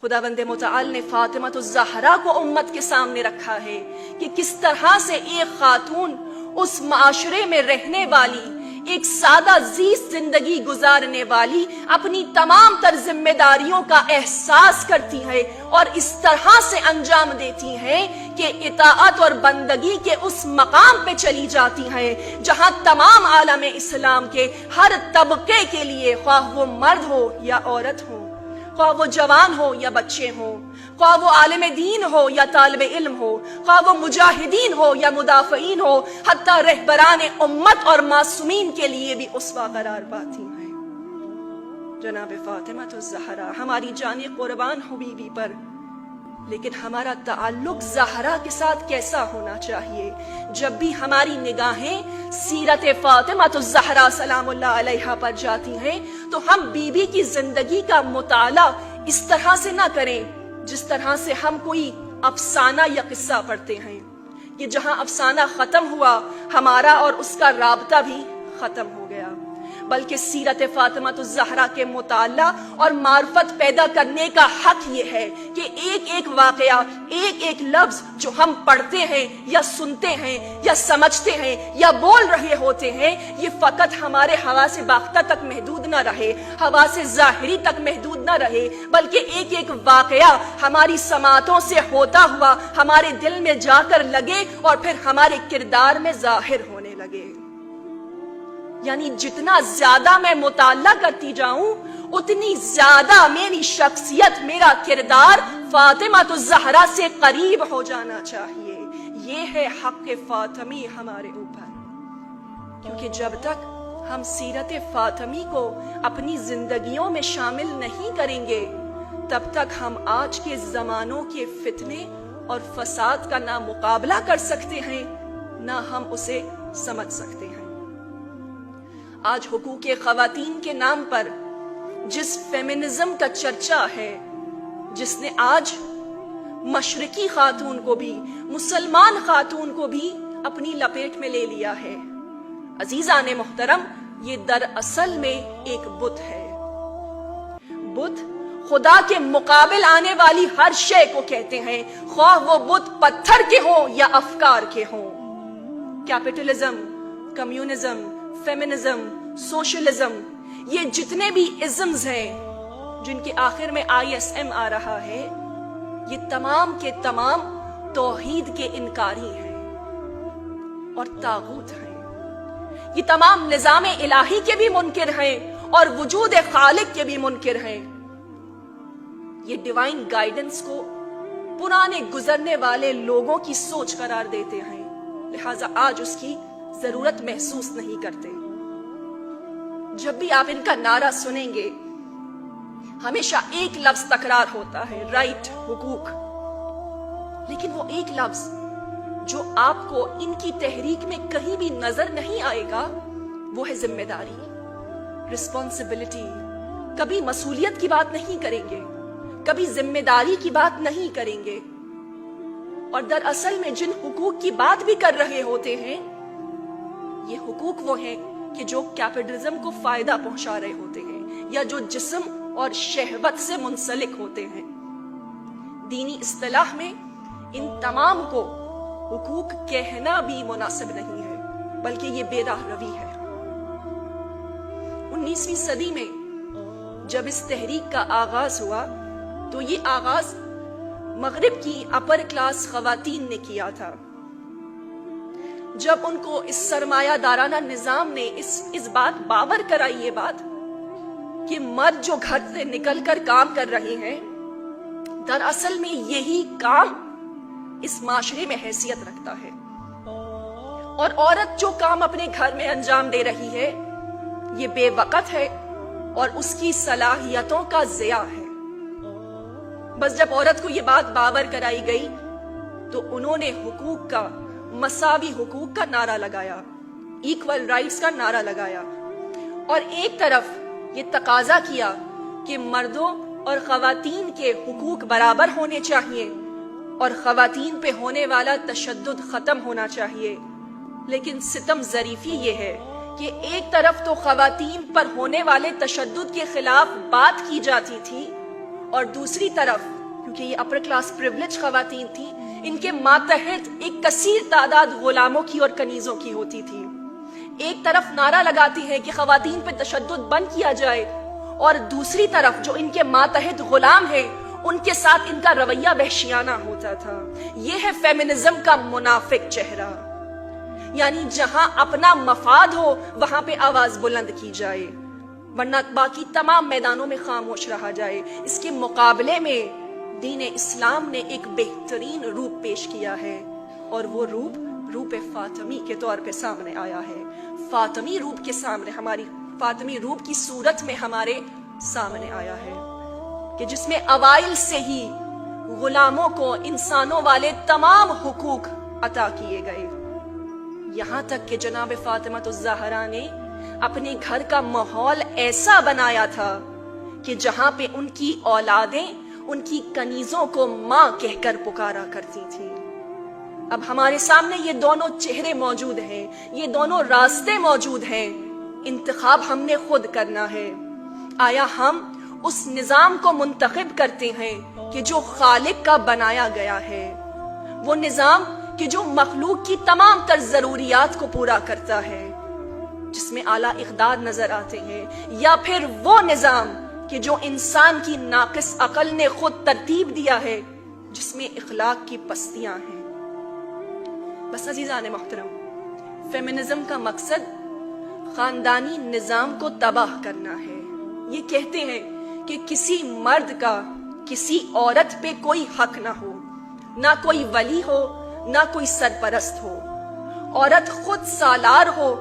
خداوند متعال نے فاطمہ الزہرا کو امت کے سامنے رکھا ہے کہ کس طرح سے ایک خاتون اس معاشرے میں رہنے والی، ایک سادہ زیست زندگی گزارنے والی اپنی تمام تر ذمہ داریوں کا احساس کرتی ہے اور اس طرح سے انجام دیتی ہیں کہ اطاعت اور بندگی کے اس مقام پہ چلی جاتی ہیں جہاں تمام عالم اسلام کے ہر طبقے کے لیے، خواہ وہ مرد ہو یا عورت ہو، خواہ وہ جوان ہو یا بچے ہوں، خواہ وہ عالم دین ہو یا طالب علم ہو، خواہ وہ مجاہدین ہو یا مدافعین ہو، حتیٰ رہبران امت اور معصومین کے لیے بھی اسوہ قرار پاتی ہیں۔ جناب فاطمہ الزہرا ہماری جان قربان ہو بیوی پر، لیکن ہمارا تعلق زہرا کے ساتھ کیسا ہونا چاہیے؟ جب بھی ہماری نگاہیں سیرت فاطمہ الزہرا سلام اللہ علیہا پر جاتی ہیں تو ہم بی بی کی زندگی کا مطالعہ اس طرح سے نہ کریں جس طرح سے ہم کوئی افسانہ یا قصہ پڑھتے ہیں کہ جہاں افسانہ ختم ہوا ہمارا اور اس کا رابطہ بھی ختم ہو گیا، بلکہ سیرت فاطمہ الزہرا کے مطالعہ اور معرفت پیدا کرنے کا حق یہ ہے کہ ایک ایک واقعہ، ایک ایک لفظ جو ہم پڑھتے ہیں یا سنتے ہیں یا سمجھتے ہیں یا بول رہے ہوتے ہیں، یہ فقط ہمارے حواس باختہ تک محدود نہ رہے، حواس ظاہری تک محدود نہ رہے، بلکہ ایک ایک واقعہ ہماری سماعتوں سے ہوتا ہوا ہمارے دل میں جا کر لگے اور پھر ہمارے کردار میں ظاہر ہونے لگے۔ یعنی جتنا زیادہ میں مطالعہ کرتی جاؤں اتنی زیادہ میری شخصیت، میرا کردار فاطمہ الزہرا سے قریب ہو جانا چاہیے۔ یہ ہے حق فاطمی ہمارے اوپر، کیونکہ جب تک ہم سیرت فاطمی کو اپنی زندگیوں میں شامل نہیں کریں گے تب تک ہم آج کے زمانوں کے فتنے اور فساد کا نہ مقابلہ کر سکتے ہیں نہ ہم اسے سمجھ سکتے ہیں۔ آج حقوق خواتین کے نام پر جس فیمنزم کا چرچا ہے، جس نے آج مشرقی خاتون کو بھی، مسلمان خاتون کو بھی اپنی لپیٹ میں لے لیا ہے، عزیزان محترم، یہ دراصل میں ایک بت ہے۔ بت خدا کے مقابل آنے والی ہر شے کو کہتے ہیں، خواہ وہ بت پتھر کے ہوں یا افکار کے ہوں۔ کیپٹلزم، کمیونزم، فیمنزم، سوشلزم، یہ جتنے بھی ازمز ہیں جن کے آخر میں ISM آ رہا ہے، یہ تمام کے تمام توحید کے انکاری ہیں اور طاغوت ہیں۔ یہ تمام نظام الہی کے بھی منکر ہیں اور وجود خالق کے بھی منکر ہیں۔ یہ ڈیوائن گائیڈنس کو پرانے گزرنے والے لوگوں کی سوچ قرار دیتے ہیں، لہٰذا آج اس کی ضرورت محسوس نہیں کرتے۔ جب بھی آپ ان کا نعرہ سنیں گے ہمیشہ ایک لفظ تکرار ہوتا ہے، رائٹ، حقوق، لیکن وہ ایک لفظ جو آپ کو ان کی تحریک میں کہیں بھی نظر نہیں آئے گا وہ ہے ذمہ داری، رسپانسبلٹی۔ کبھی مسئولیت کی بات نہیں کریں گے، کبھی ذمہ داری کی بات نہیں کریں گے، اور دراصل میں جن حقوق کی بات بھی کر رہے ہوتے ہیں یہ حقوق وہ ہیں کہ جو کیپٹلزم کو فائدہ پہنچا رہے ہوتے ہیں یا جو جسم اور شہوت سے منسلک ہوتے ہیں۔ دینی اصطلاح میں ان تمام کو حقوق کہنا بھی مناسب نہیں ہے، بلکہ یہ بے راہ روی ہے۔ 19ویں صدی میں جب اس تحریک کا آغاز ہوا تو یہ آغاز مغرب کی اپر کلاس خواتین نے کیا تھا، جب ان کو اس سرمایہ دارانہ نظام نے اس بات باور کرائی، یہ بات کہ مرد جو گھر سے نکل کر کام کر رہے ہیں دراصل میں یہی کام اس معاشرے میں حیثیت رکھتا ہے، اور عورت جو کام اپنے گھر میں انجام دے رہی ہے یہ بے وقت ہے اور اس کی صلاحیتوں کا ضیاع ہے۔ بس جب عورت کو یہ بات باور کرائی گئی تو انہوں نے حقوق کا، مساوی حقوق کا نعرہ لگایا، ایکول رائٹس کا نعرہ لگایا، اور ایک طرف یہ تقاضا کیا کہ مردوں اور خواتین کے حقوق برابر ہونے چاہیے اور خواتین پہ ہونے والا تشدد ختم ہونا چاہیے۔ لیکن ستم ظریفی یہ ہے کہ ایک طرف تو خواتین پر ہونے والے تشدد کے خلاف بات کی جاتی تھی اور دوسری طرف کیونکہ یہ اپر کلاس پریولیج خواتین تھیں، ان کے ماتحت ایک کثیر تعداد غلاموں کی اور کنیزوں کی ہوتی تھی۔ ایک طرف نعرہ لگاتی ہیں کہ خواتین پہ تشدد بند کیا جائے، اور دوسری طرف جو ان کے ماتحت غلام ہیں ان کے ساتھ ان کا رویہ وحشیانہ ہوتا تھا۔ یہ ہے فیمنزم کا منافق چہرہ، یعنی جہاں اپنا مفاد ہو وہاں پہ آواز بلند کی جائے، ورنہ باقی تمام میدانوں میں خاموش رہا جائے۔ اس کے مقابلے میں دین اسلام نے ایک بہترین روپ پیش کیا ہے، اور وہ روپ فاطمی کے طور پہ سامنے آیا ہے۔ فاطمی روپ کے سامنے، ہماری فاطمی روپ کی صورت میں ہمارے سامنے آیا ہے، کہ جس میں اوائل سے ہی غلاموں کو انسانوں والے تمام حقوق عطا کیے گئے، یہاں تک کہ جناب فاطمہ الزہرا نے اپنے گھر کا ماحول ایسا بنایا تھا کہ جہاں پہ ان کی اولادیں ان کی کنیزوں کو ماں کہہ کر پکارا کرتی تھیں۔ اب ہمارے سامنے یہ دونوں چہرے موجود ہیں، یہ دونوں راستے موجود ہیں، انتخاب ہم نے خود کرنا ہے۔ آیا ہم اس نظام کو منتخب کرتے ہیں کہ جو خالق کا بنایا گیا ہے، وہ نظام کہ جو مخلوق کی تمام تر ضروریات کو پورا کرتا ہے، جس میں اعلیٰ اقدار نظر آتے ہیں، یا پھر وہ نظام کہ جو انسان کی ناقص عقل نے خود ترتیب دیا ہے، جس میں اخلاق کی پستیاں ہیں۔ بس عزیزان محترم، فیمنزم کا مقصد خاندانی نظام کو تباہ کرنا ہے۔ یہ کہتے ہیں کہ کسی مرد کا کسی عورت پہ کوئی حق نہ ہو، نہ کوئی ولی ہو، نہ کوئی سرپرست ہو، عورت خود سالار ہو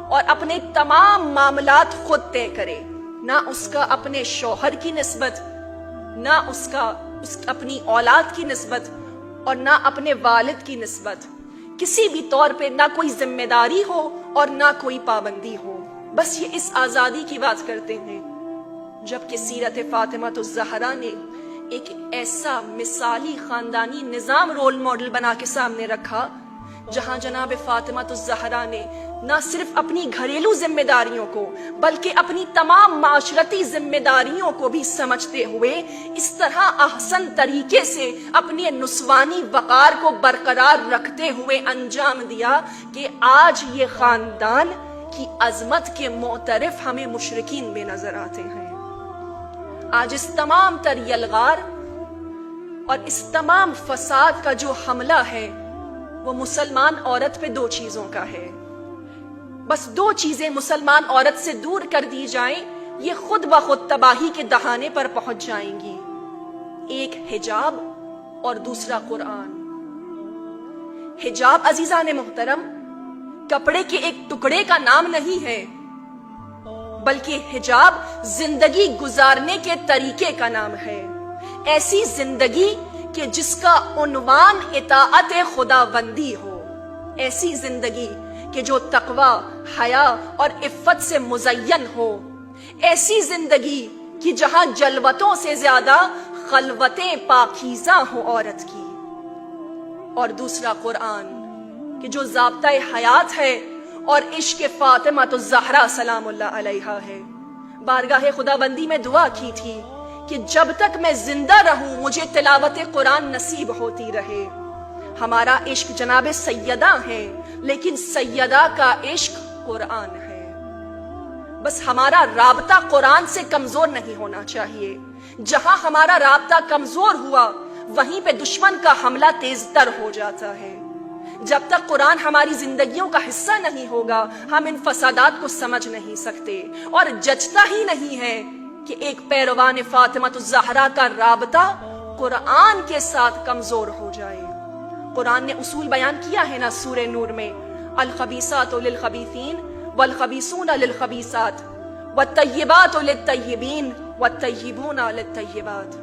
اور اپنے تمام معاملات خود طے کرے، نہ اس کا اپنے شوہر کی نسبت، نہ اس اپنی اولاد کی نسبت، اور نہ اپنے والد کی نسبت، کسی بھی طور پہ نہ کوئی ذمہ داری ہو اور نہ کوئی پابندی ہو۔ بس یہ اس آزادی کی بات کرتے ہیں، جبکہ سیرت فاطمہ الزہرا نے ایک ایسا مثالی خاندانی نظام رول ماڈل بنا کے سامنے رکھا، جہاں جناب فاطمہ الزہرا نے نہ صرف اپنی گھریلو ذمہ داریوں کو بلکہ اپنی تمام معاشرتی ذمہ داریوں کو بھی سمجھتے ہوئے اس طرح احسن طریقے سے اپنے نسوانی وقار کو برقرار رکھتے ہوئے انجام دیا کہ آج یہ خاندان کی عظمت کے معترف ہمیں مشرکین میں نظر آتے ہیں۔ آج اس تمام تر یلغار اور اس تمام فساد کا جو حملہ ہے وہ مسلمان عورت پہ دو چیزوں کا ہے۔ بس دو چیزیں مسلمان عورت سے دور کر دی جائیں، یہ خود بخود تباہی کے دہانے پر پہنچ جائیں گی۔ ایک حجاب اور دوسرا قرآن۔ حجاب عزیزان محترم کپڑے کے ایک ٹکڑے کا نام نہیں ہے، بلکہ حجاب زندگی گزارنے کے طریقے کا نام ہے۔ ایسی زندگی کہ جس کا عنوان اطاعت خداوندی ہو، ایسی زندگی کہ جو تقوی، حیا اور عفت سے مزین ہو، ایسی زندگی کہ جہاں جلوتوں سے زیادہ خلوتیں پاکیزہ ہوں عورت کی، اور دوسرا قرآن کہ جو ضابطہ حیات ہے اور عشق فاطمہ الزہرا سلام اللہ علیہا ہے۔ بارگاہ خداوندی میں دعا کی تھی کہ جب تک میں زندہ رہوں مجھے تلاوت قرآن نصیب ہوتی رہے۔ ہمارا عشق جناب سیدہ ہے، لیکن سیدہ کا عشق قرآن ہے۔ بس ہمارا رابطہ قرآن سے کمزور نہیں ہونا چاہیے۔ جہاں ہمارا رابطہ کمزور ہوا وہیں پہ دشمن کا حملہ تیز تر ہو جاتا ہے۔ جب تک قرآن ہماری زندگیوں کا حصہ نہیں ہوگا ہم ان فسادات کو سمجھ نہیں سکتے، اور جچتا ہی نہیں ہے کہ ایک پیروان فاطمہ الزہرا کا رابطہ قرآن کے ساتھ کمزور ہو جائے۔ قرآن نے اصول بیان کیا ہے نا سورہ نور میں، الخبیثات للخبیثین والخبیثون للخبیثات والطیبات للطیبین والطیبون للطیبات،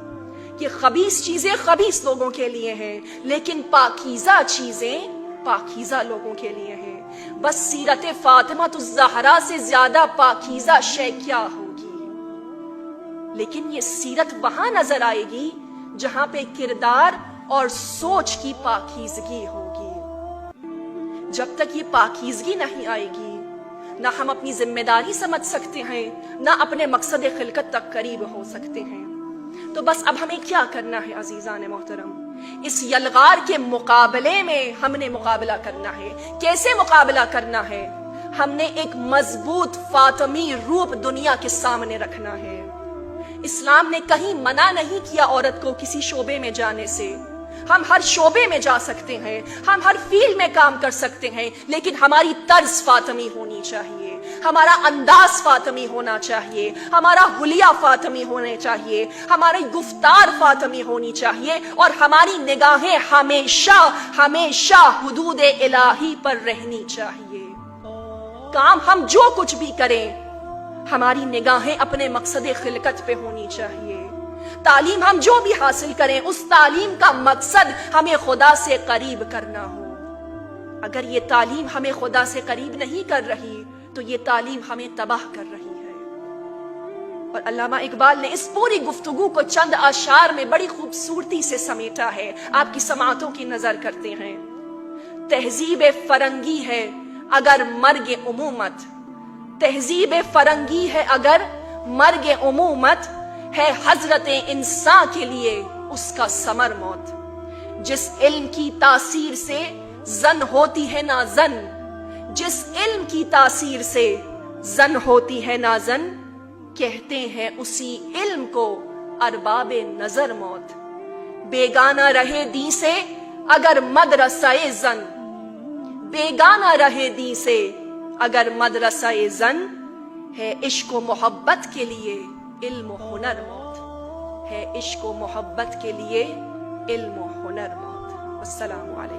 کہ خبیث چیزیں خبیث لوگوں کے لیے ہیں، لیکن پاکیزہ چیزیں پاکیزہ لوگوں کے لیے ہیں۔ بس سیرت فاطمہ الزہرا سے زیادہ پاکیزہ شے کیا ہوگی؟ لیکن یہ سیرت وہاں نظر آئے گی جہاں پہ کردار اور سوچ کی پاکیزگی ہوگی۔ جب تک یہ پاکیزگی نہیں آئے گی نہ ہم اپنی ذمہ داری سمجھ سکتے ہیں، نہ اپنے مقصد خلقت تک قریب ہو سکتے ہیں۔ تو بس اب ہمیں کیا کرنا ہے عزیزان محترم؟ اس یلغار کے مقابلے میں ہم نے مقابلہ کرنا ہے۔ کیسے مقابلہ کرنا ہے؟ ہم نے ایک مضبوط فاطمی روپ دنیا کے سامنے رکھنا ہے۔ اسلام نے کہیں منع نہیں کیا عورت کو کسی شعبے میں جانے سے۔ ہم ہر شعبے میں جا سکتے ہیں، ہم ہر فیلڈ میں کام کر سکتے ہیں، لیکن ہماری طرز فاطمی ہونی چاہیے، ہمارا انداز فاطمی ہونا چاہیے، ہمارا حلیہ فاطمی ہونے چاہیے، ہماری گفتار فاطمی ہونی چاہیے، اور ہماری نگاہیں ہمیشہ ہمیشہ حدود الہی پر رہنی چاہیے۔ کام ہم جو کچھ بھی کریں، ہماری نگاہیں اپنے مقصد خلقت پہ ہونی چاہیے۔ تعلیم ہم جو بھی حاصل کریں، اس تعلیم کا مقصد ہمیں خدا سے قریب کرنا ہو۔ اگر یہ تعلیم ہمیں خدا سے قریب نہیں کر رہی تو یہ تعلیم ہمیں تباہ کر رہی ہے۔ اور علامہ اقبال نے اس پوری گفتگو کو چند اشعار میں بڑی خوبصورتی سے سمیٹا ہے۔ آپ کی سماعتوں کی نظر کرتے ہیں۔ تہذیب فرنگی ہے اگر مرگ عمومت، تہذیب فرنگی ہے اگر مرگ عمومت، ہے حضرت انسان کے لیے اس کا ثمر موت۔ جس علم کی تاثیر سے زن ہوتی ہے نا زن، جس علم کی تاثیر سے زن ہوتی ہے نا زن، کہتے ہیں اسی علم کو ارباب نظر موت۔ بیگانہ رہے دین سے اگر مدرسہ زن، بیگانہ رہے دین سے اگر مدرسہ زن، ہے عشق و محبت کے لیے علم و ہنر موت، ہے عشق و محبت کے لیے علم و ہنر موت۔ السلام علیکم۔